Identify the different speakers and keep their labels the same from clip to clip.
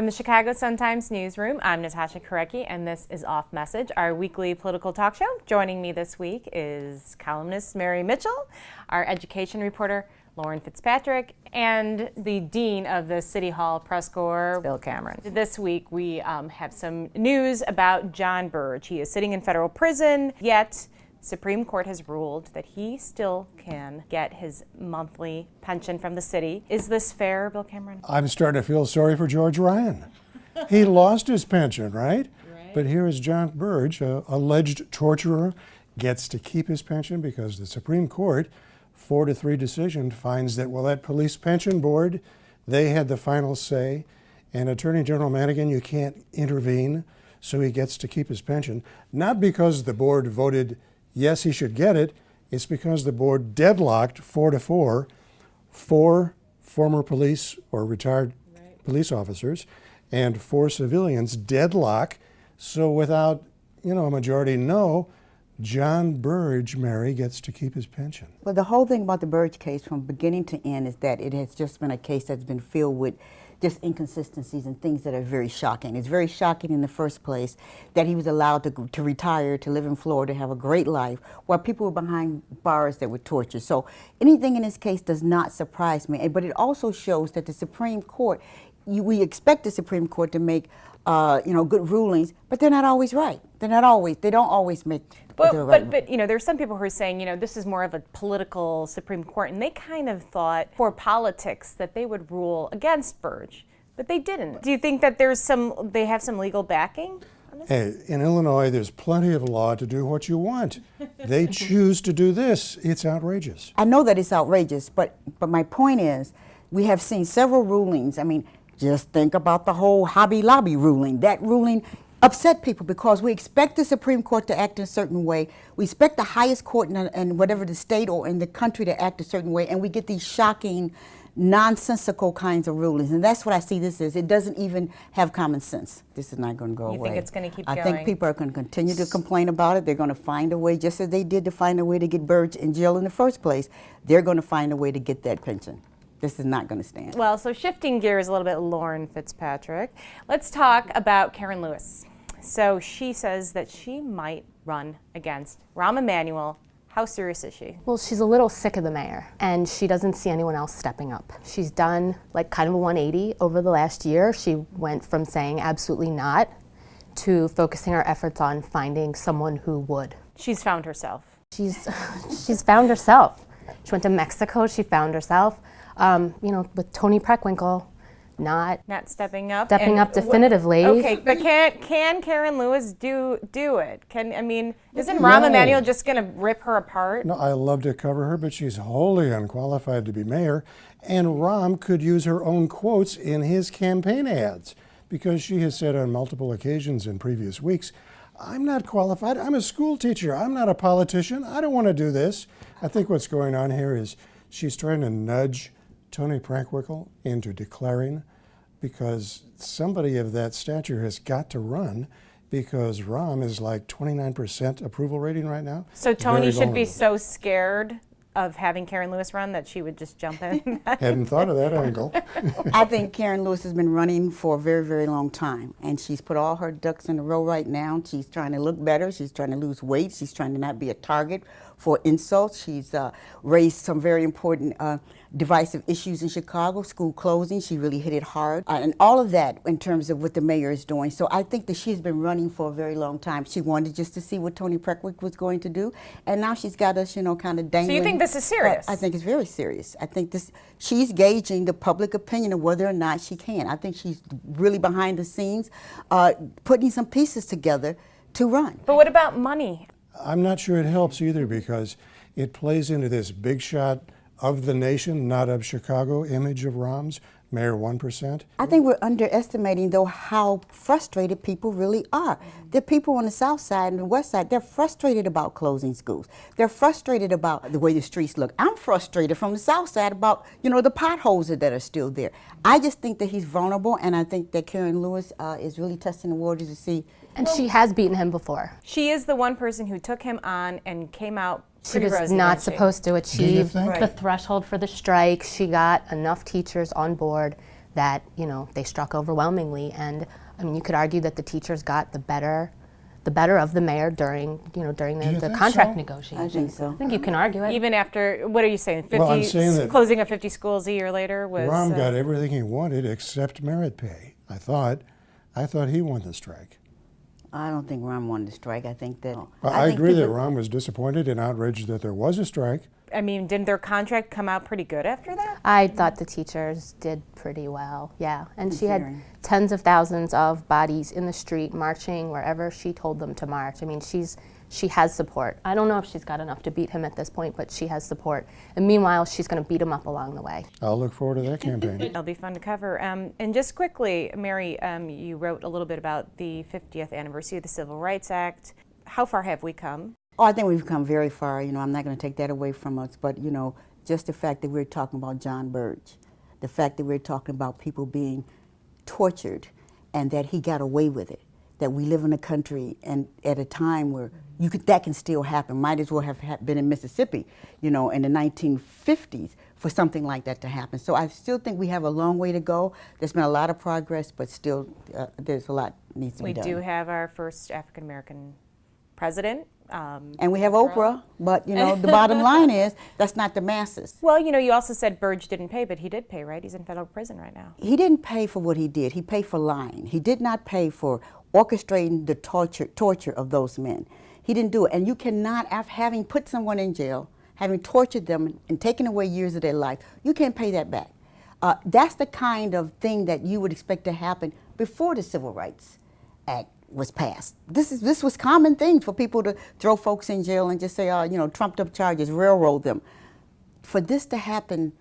Speaker 1: From the Chicago Sun-Times newsroom, I'm Natasha Korecki, and this is Off Message, our weekly political talk show. Joining me this week is columnist Mary Mitchell, our education reporter Lauren FitzPatrick, and the dean of the City Hall Press Corps, Bill Cameron. This week we have some news about Jon Burge. He is sitting in federal prison, yet Supreme Court has ruled that he still can get his monthly pension from the city. Is this fair, Bill Cameron?
Speaker 2: I'm starting to feel sorry for George Ryan. He lost his pension, right? But here is John Burge, an alleged torturer, gets to keep his pension because the Supreme Court, 4-3 decision, finds that, well, that police pension board, they had the final say, and Attorney General Madigan, you can't intervene, so he gets to keep his pension. Not because the board voted yes, he should get it. It's because the board deadlocked 4-4, 4 former police or retired police officers and 4 civilians deadlock. So without, a majority no, Jon Burge, Mary, gets to keep his pension.
Speaker 3: Well, the whole thing about the Burge case from beginning to end is that it has just been a case that's been filled with just inconsistencies and things that are very shocking. It's very shocking in the first place that he was allowed to retire, to live in Florida, have a great life, while people were behind bars that were tortured. So anything in this case does not surprise me. But it also shows that the Supreme Court, we expect the Supreme Court to make good rulings, but they're not always right. They don't always make the right.
Speaker 1: But there's some people who are saying, this is more of a political Supreme Court, and they kind of thought for politics that they would rule against Burge, but they didn't. Do you think that they have some legal backing?
Speaker 2: Hey, in Illinois, there's plenty of law to do what you want. They choose to do this. It's outrageous.
Speaker 3: I know that it's outrageous, but my point is, we have seen several rulings. I mean, just think about the whole Hobby Lobby ruling. That ruling upset people because we expect the Supreme Court to act in a certain way. We expect the highest court in whatever the state or in the country to act a certain way, and we get these shocking, nonsensical kinds of rulings. And that's what I see this as. It doesn't even have common sense. This is not going to go away.
Speaker 1: You think it's going to keep going?
Speaker 3: I think people are going to continue to complain about it. They're going to find a way, just as they did to find a way to get Burge in jail in the first place. They're going to find a way to get that pension. This is not going to stand.
Speaker 1: Well, so shifting gears a little bit, Lauren FitzPatrick, let's talk about Karen Lewis. So she says that she might run against Rahm Emanuel. How serious is she?
Speaker 4: Well, she's a little sick of the mayor, and she doesn't see anyone else stepping up. She's done kind of a 180 over the last year. She went from saying absolutely not to focusing her efforts on finding someone who would.
Speaker 1: She's found herself.
Speaker 4: She's found herself. She went to Mexico. She found herself. With Tony Preckwinkle not stepping up definitively.
Speaker 1: Okay, but can Karen Lewis do it? Isn't Rahm Emanuel just going to rip her apart?
Speaker 2: No, I love to cover her, but she's wholly unqualified to be mayor. And Rahm could use her own quotes in his campaign ads because she has said on multiple occasions in previous weeks, I'm not qualified. I'm a school teacher. I'm not a politician. I don't want to do this. I think what's going on here is she's trying to nudge Tony Preckwinkle into declaring, because somebody of that stature has got to run, because Rahm is 29% approval rating right now.
Speaker 1: So Tony should be so scared of having Karen Lewis run that she would just jump in?
Speaker 2: Hadn't thought of that angle.
Speaker 3: I think Karen Lewis has been running for a very, very long time, and she's put all her ducks in a row right now. She's trying to look better. She's trying to lose weight. She's trying to not be a target for insults. She's raised some very important divisive issues in Chicago, school closing. She really hit it hard. And all of that in terms of what the mayor is doing. So I think that she's been running for a very long time. She wanted just to see what Tony Preckwinkle was going to do. And now she's got us, kind of dangling.
Speaker 1: So you think this is serious?
Speaker 3: I think it's very serious. I think she's gauging the public opinion of whether or not she can. I think she's really behind the scenes, putting some pieces together to run.
Speaker 1: But what about money?
Speaker 2: I'm not sure it helps either, because it plays into this big shot of the nation, not of Chicago image of Rahm's, Mayor 1%.
Speaker 3: I think we're underestimating, though, how frustrated people really are. The people on the south side and the west side, they're frustrated about closing schools. They're frustrated about the way the streets look. I'm frustrated from the south side about, the potholes that are still there. I just think that he's vulnerable, and I think that Karen Lewis is really testing the waters to see.
Speaker 4: And she has beaten him before.
Speaker 1: She is the one person who took him on and came out
Speaker 4: She was not supposed to achieve
Speaker 2: think?
Speaker 4: the threshold for the strike. She got enough teachers on board that, you know, they struck overwhelmingly. And I mean, you could argue that the teachers got the better of the mayor during the contract negotiations.
Speaker 3: I think so.
Speaker 4: I think you can argue it.
Speaker 1: Even after, what are you saying, 50,
Speaker 2: Well, I'm saying that
Speaker 1: closing of 50 schools a year later was...
Speaker 2: Rahm got everything he wanted except merit pay. I thought he won the strike.
Speaker 3: I don't think Rahm won the strike. I think that...
Speaker 2: I agree that Rahm was disappointed and outraged that there was a strike.
Speaker 1: I mean, didn't their contract come out pretty good after that?
Speaker 4: I thought the teachers did pretty well, yeah. And she had
Speaker 3: Considering.
Speaker 4: tens of thousands of bodies in the street marching wherever she told them to march. I mean, she has support. I don't know if she's got enough to beat him at this point, but she has support. And meanwhile, she's going to beat him up along the way.
Speaker 2: I'll look forward to that campaign.
Speaker 1: It'll be fun to cover. And just quickly, Mary, you wrote a little bit about the 50th anniversary of the Civil Rights Act. How far have we come?
Speaker 3: Oh, I think we've come very far. You know, I'm not going to take that away from us. But, you know, just the fact that we're talking about John Burge, the fact that we're talking about people being tortured and that he got away with it, that we live in a country and at a time where that can still happen. Might as well have been in Mississippi, you know, in the 1950s for something like that to happen. So I still think we have a long way to go. There's been a lot of progress, but still there's a lot needs to be done.
Speaker 1: We do have our first African-American president.
Speaker 3: And we have Oprah, but, you know, the bottom line is that's not the masses.
Speaker 1: Well, you know, you also said Burge didn't pay, but he did pay, right? He's in federal prison right now.
Speaker 3: He didn't pay for what he did. He paid for lying. He did not pay for orchestrating the torture of those men. He didn't do it. And you cannot, after having put someone in jail, having tortured them and taken away years of their life, you can't pay that back. That's the kind of thing that you would expect to happen before the Civil Rights Act was passed. This was common thing for people to throw folks in jail and just say, you know, trumped up charges, railroad them. For this to happen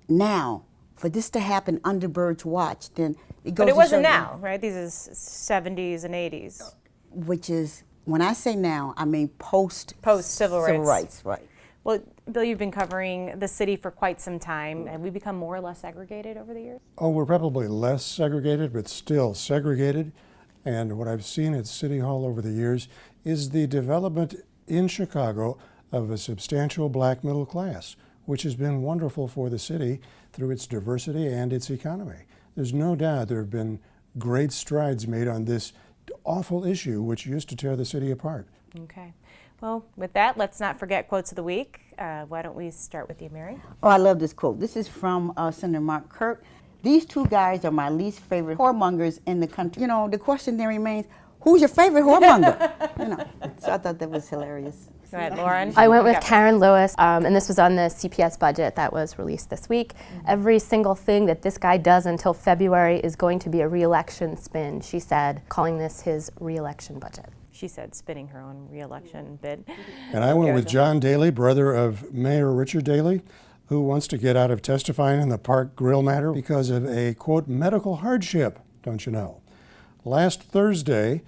Speaker 3: now, for this to happen under Burge's watch, then it goes.
Speaker 1: But it
Speaker 3: to
Speaker 1: wasn't
Speaker 3: show
Speaker 1: now, right? These is 70s and 80s.
Speaker 3: Which is, when I say now, I mean
Speaker 1: Post-civil
Speaker 3: rights, right.
Speaker 1: Well, Bill, you've been covering the city for quite some time. Have we become more or less segregated over the years?
Speaker 2: Oh, we're probably less segregated, but still segregated. And what I've seen at City Hall over the years is the development in Chicago of a substantial black middle class, which has been wonderful for the city through its diversity and its economy. There's no doubt there have been great strides made on this awful issue which used to tear the city apart.
Speaker 1: Okay. Well, with that, let's not forget quotes of the week. Why don't we start with you, Mary?
Speaker 3: Oh, I love this quote. This is from Senator Mark Kirk. These two guys are my least favorite whoremongers in the country. You know, the question then remains, who's your favorite whoremonger? You know, so I thought that was hilarious.
Speaker 1: Go ahead, Lauren.
Speaker 4: I went with Karen Lewis, and this was on the CPS budget that was released this week. Every single thing that this guy does until February is going to be a re-election spin, she said, calling this his re-election budget.
Speaker 1: She said, spinning her own re-election bid.
Speaker 2: And I went with John Daley, brother of Mayor Richard Daley, who wants to get out of testifying in the Park Grill matter because of a, quote, medical hardship, don't you know. Last Thursday,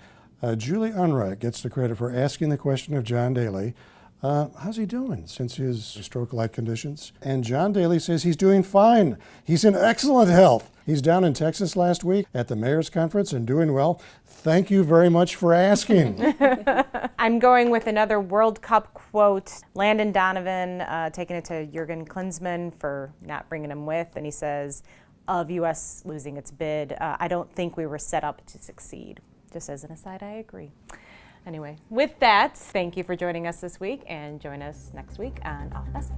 Speaker 2: Julie Unruh gets the credit for asking the question of John Daley, how's he doing since his stroke-like conditions? And John Daley says he's doing fine. He's in excellent health. He's down in Texas last week at the mayor's conference and doing well. Thank you very much for asking.
Speaker 1: I'm going with another World Cup quote. Landon Donovan taking it to Jurgen Klinsmann for not bringing him with, and he says, of U.S. losing its bid, I don't think we were set up to succeed. Just as an aside, I agree. Anyway, with that, thank you for joining us this week, and join us next week on Off Message.